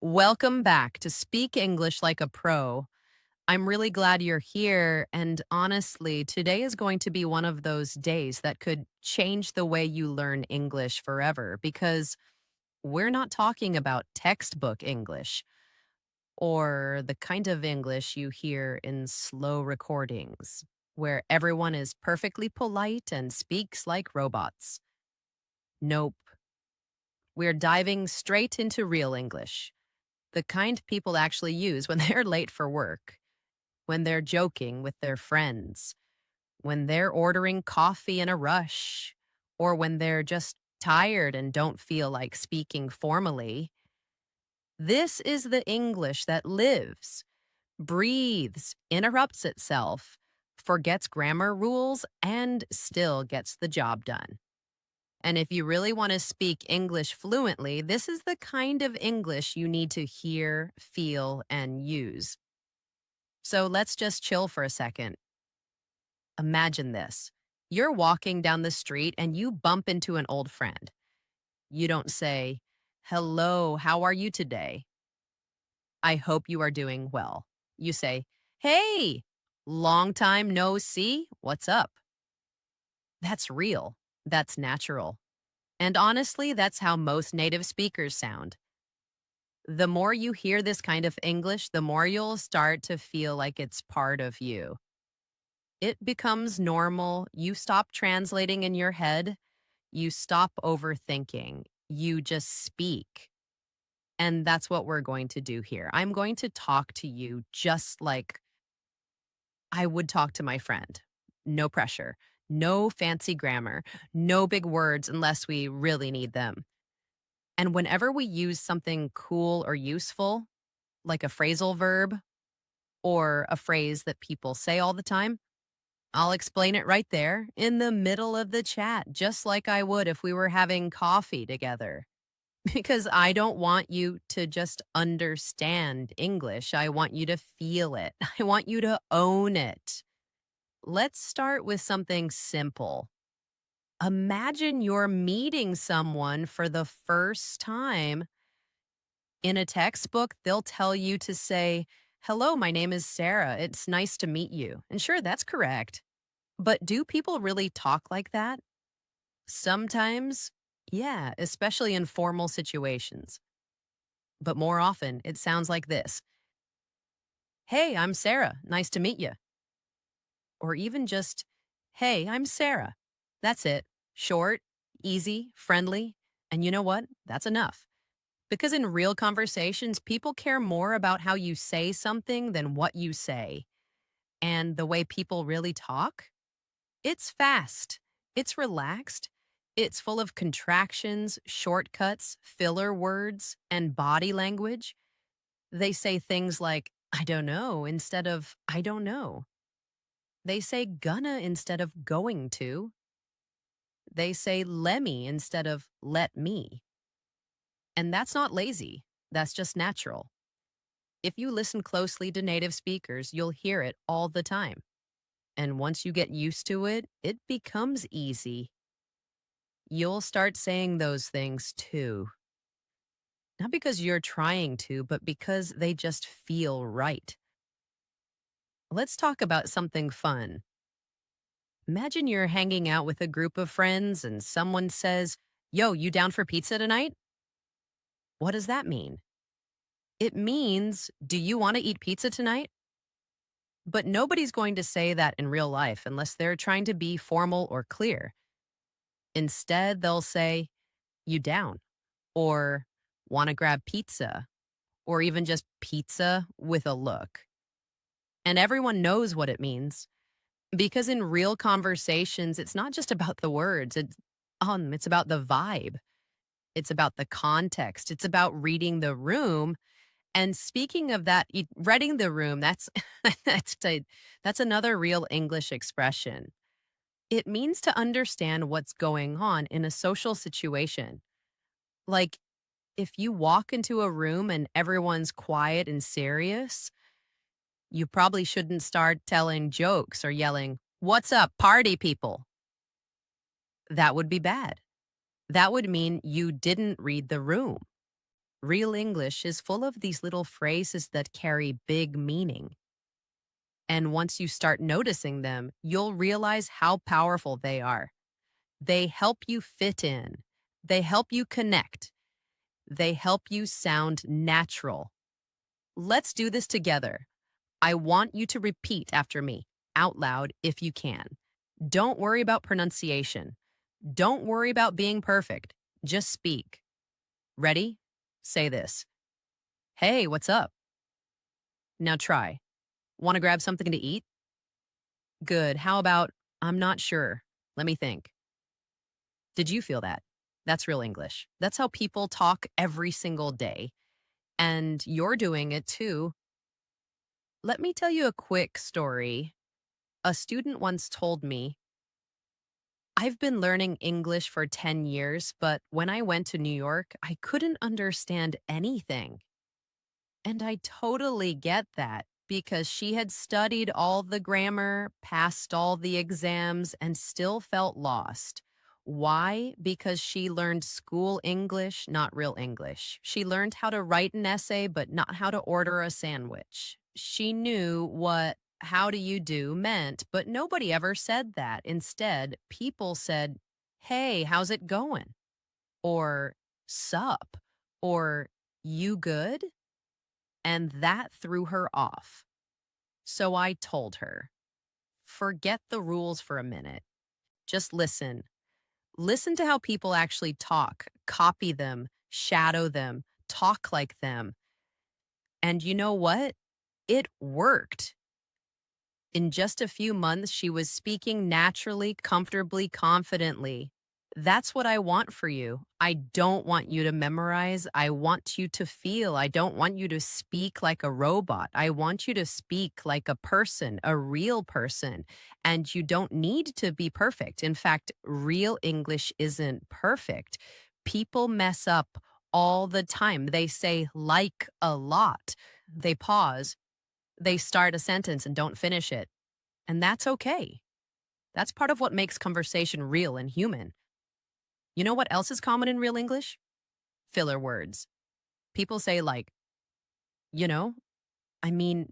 Welcome back to Speak English Like a Pro. I'm really glad you're here. And honestly, today is going to be one of those days that could change the way you learn English forever because we're not talking about textbook English or the kind of English you hear in slow recordings where everyone is perfectly polite and speaks like robots. Nope. We're diving straight into real English, the kind people actually use when they're late for work, when they're joking with their friends, when they're ordering coffee in a rush, or when they're just tired and don't feel like speaking formally. This is the English that lives, breathes, interrupts itself, forgets grammar rules, and still gets the job done. And if you really want to speak English fluently, this is the kind of English you need to hear, feel, and use. So let's just chill for a second. Imagine this. You're walking down the street and you bump into an old friend. You don't say, "Hello, how are you today? I hope you are doing well." You say, "Hey, long time no see. What's up?" That's real. That's natural. And honestly, that's how most native speakers sound. The more you hear this kind of English, the more you'll start to feel like it's part of you. It becomes normal. You stop translating in your head. You stop overthinking. You just speak. And that's what we're going to do here. I'm going to talk to you just like I would talk to my friend. No pressure, no fancy grammar, no big words unless we really need them. And whenever we use something cool or useful, like a phrasal verb or a phrase that people say all the time, I'll explain it right there in the middle of the chat, just like I would if we were having coffee together. Because I don't want you to just understand English. I want you to feel it. I want you to own it. Let's start with something simple. Imagine you're meeting someone for the first time. In a textbook, they'll tell you to say, "Hello, my name is Sarah. It's nice to meet you." And sure, that's correct. But do people really talk like that? Sometimes, yeah, especially in formal situations. But more often, it sounds like this: "Hey, I'm Sarah. Nice to meet you." Or even just, "Hey, I'm Sarah." That's it. Short, easy, friendly. And you know what? That's enough. Because in real conversations, people care more about how you say something than what you say. And the way people really talk, it's fast, it's relaxed, it's full of contractions, shortcuts, filler words, and body language. They say things like, "I don't know," instead of "I don't know." They say gonna instead of going to. They say lemme instead of let me. And that's not lazy, that's just natural. If you listen closely to native speakers, you'll hear it all the time. And once you get used to it, it becomes easy. You'll start saying those things too. Not because you're trying to, but because they just feel right. Let's talk about something fun. Imagine you're hanging out with a group of friends and someone says, "Yo, you down for pizza tonight?" What does that mean? It means, "Do you want to eat pizza tonight?" But nobody's going to say that in real life unless they're trying to be formal or clear. Instead, they'll say, "You down?" or "Want to grab pizza?" or even just "pizza" with a look. And everyone knows what it means because in real conversations, it's not just about the words. It's about the vibe. It's about the context. It's about reading the room. And speaking of that, reading the room, that's that's another real English expression. It means to understand what's going on in a social situation. Like if you walk into a room and everyone's quiet and serious, you probably shouldn't start telling jokes or yelling, "What's up, party people?" That would be bad. That would mean you didn't read the room. Real English is full of these little phrases that carry big meaning. And once you start noticing them, you'll realize how powerful they are. They help you fit in, they help you connect, they help you sound natural. Let's do this together. I want you to repeat after me, out loud if you can. Don't worry about pronunciation. Don't worry about being perfect. Just speak. Ready? Say this. Hey, what's up? Now try. Want to grab something to eat? Good. How about, I'm not sure. Let me think. Did you feel that? That's real English. That's how people talk every single day. And you're doing it too. Let me tell you a quick story. A student once told me, I've been learning English for 10 years, but when I went to New York, I couldn't understand anything. And I totally get that because she had studied all the grammar, passed all the exams, and still felt lost. Why? Because she learned school English, not real English. She learned how to write an essay, but not how to order a sandwich. She knew what how do you do meant, but nobody ever said that. Instead, people said, hey, how's it going? Or sup? Or you good? And that threw her off. So I told her, forget the rules for a minute. Just listen. Listen to how people actually talk, copy them, shadow them, talk like them. And you know what? It worked. In just a few months, she was speaking naturally, comfortably, confidently. That's what I want for you. I don't want you to memorize. I want you to feel. I don't want you to speak like a robot. I want you to speak like a person, a real person. And you don't need to be perfect. In fact, real English isn't perfect. People mess up all the time. They say like a lot. They pause. They start a sentence and don't finish it. And that's okay. That's part of what makes conversation real and human. You know what else is common in real English? Filler words. People say, like, you know, I mean,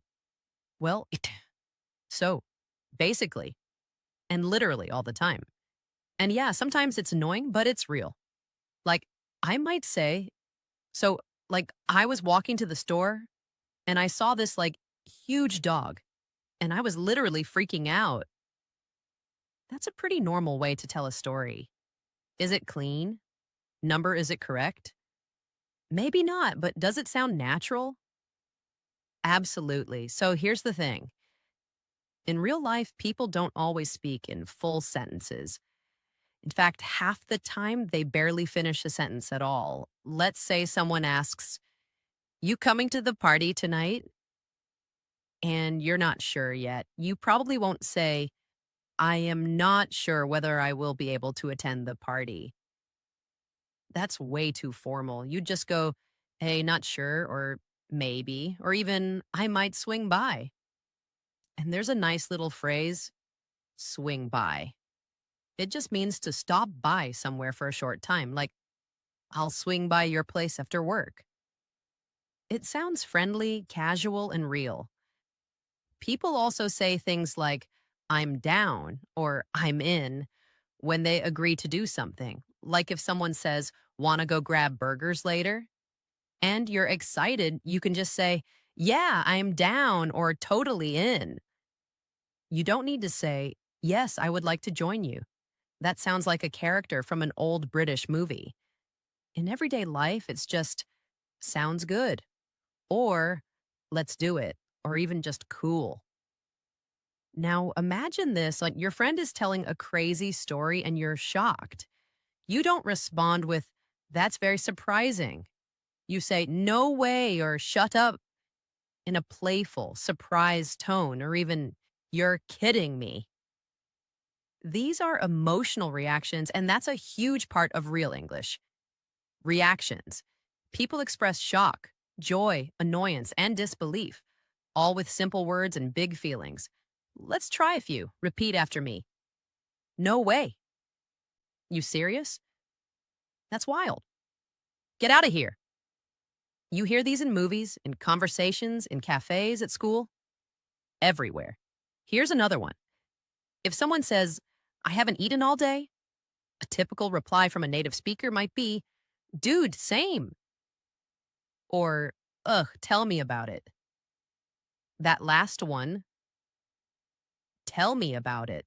well, so, basically, and literally all the time. And yeah, sometimes it's annoying, but it's real. Like, I might say, so, like, I was walking to the store and I saw this, like, huge dog, and I was literally freaking out. That's a pretty normal way to tell a story. Is it clean? Number, is it correct? Maybe not, but does it sound natural? Absolutely. So here's the thing. In real life, people don't always speak in full sentences. In fact, half the time, they barely finish a sentence at all. Let's say someone asks, you coming to the party tonight? And you're not sure yet. You probably won't say, I am not sure whether I will be able to attend the party. That's way too formal. You just go, hey, not sure, or maybe, or even, I might swing by. And there's a nice little phrase, swing by. It just means to stop by somewhere for a short time, like, I'll swing by your place after work. It sounds friendly, casual, and real. People also say things like, I'm down or I'm in when they agree to do something. Like if someone says, want to go grab burgers later? And you're excited, you can just say, yeah, I'm down or totally in. You don't need to say, yes, I would like to join you. That sounds like a character from an old British movie. In everyday life, it's just, sounds good, or let's do it, or even just cool. Now, imagine this, like your friend is telling a crazy story and you're shocked. You don't respond with, that's very surprising. You say, no way, or shut up in a playful, surprised tone, or even, you're kidding me. These are emotional reactions, and that's a huge part of real English. Reactions. People express shock, joy, annoyance, and disbelief, all with simple words and big feelings. Let's try a few. Repeat after me. No way. You serious? That's wild. Get out of here. You hear these in movies, in conversations, in cafes, at school, everywhere. Here's another one. If someone says, I haven't eaten all day, a typical reply from a native speaker might be, dude, same, or ugh, tell me about it. That last one, tell me about it,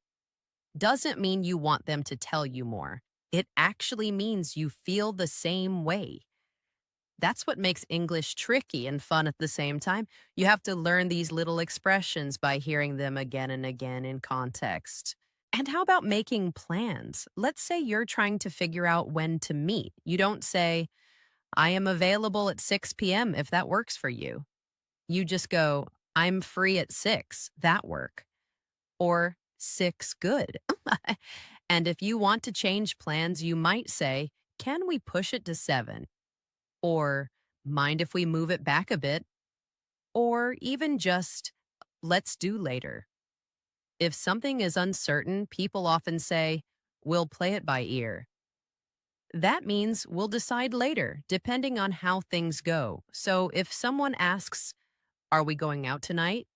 doesn't mean you want them to tell you more. It actually means you feel the same way. That's what makes English tricky and fun at the same time. You have to learn these little expressions by hearing them again and again in context. And how about making plans? Let's say you're trying to figure out when to meet. You don't say, I am available at 6 p.m. if that works for you. You just go, I'm free at 6. That work. Or 6 good. And if you want to change plans, you might say, can we push it to 7? Or mind if we move it back a bit? Or even just, let's do later. If something is uncertain, people often say, we'll play it by ear. That means we'll decide later, depending on how things go. So if someone asks, are we going out tonight?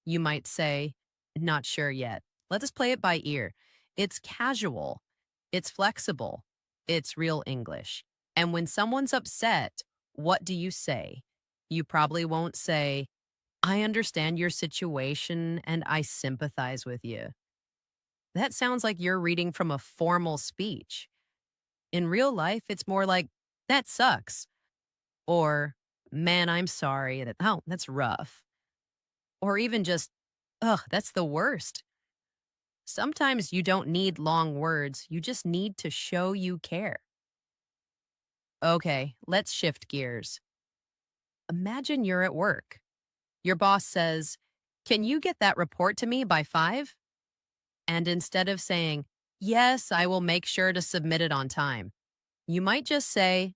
You might say, not sure yet. Let us play it by ear. It's casual, it's flexible, it's real English. And when someone's upset, what do you say? You probably won't say, I understand your situation and I sympathize with you. That sounds like you're reading from a formal speech. In real life, it's more like, that sucks. Or, man, I'm sorry. Oh, that's rough. Or even just, ugh, that's the worst. Sometimes you don't need long words, you just need to show you care. Okay, let's shift gears. Imagine you're at work. Your boss says, can you get that report to me by 5? And instead of saying, yes, I will make sure to submit it on time, you might just say,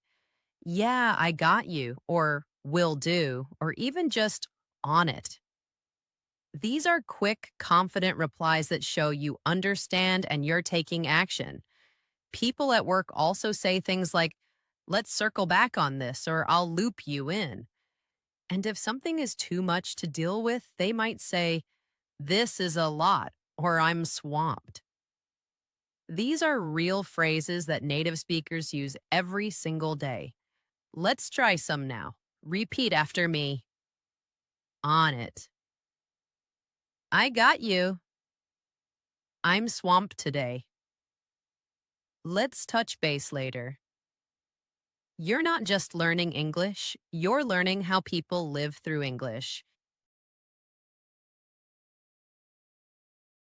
yeah, I got you, or will do, or even just on it. These are quick, confident replies that show you understand and you're taking action. People at work also say things like, let's circle back on this, or I'll loop you in. And if something is too much to deal with, they might say, this is a lot, or I'm swamped. These are real phrases that native speakers use every single day. Let's try some now. Repeat after me. On it. I got you. I'm swamped today. Let's touch base later. You're not just learning English, you're learning how people live through English.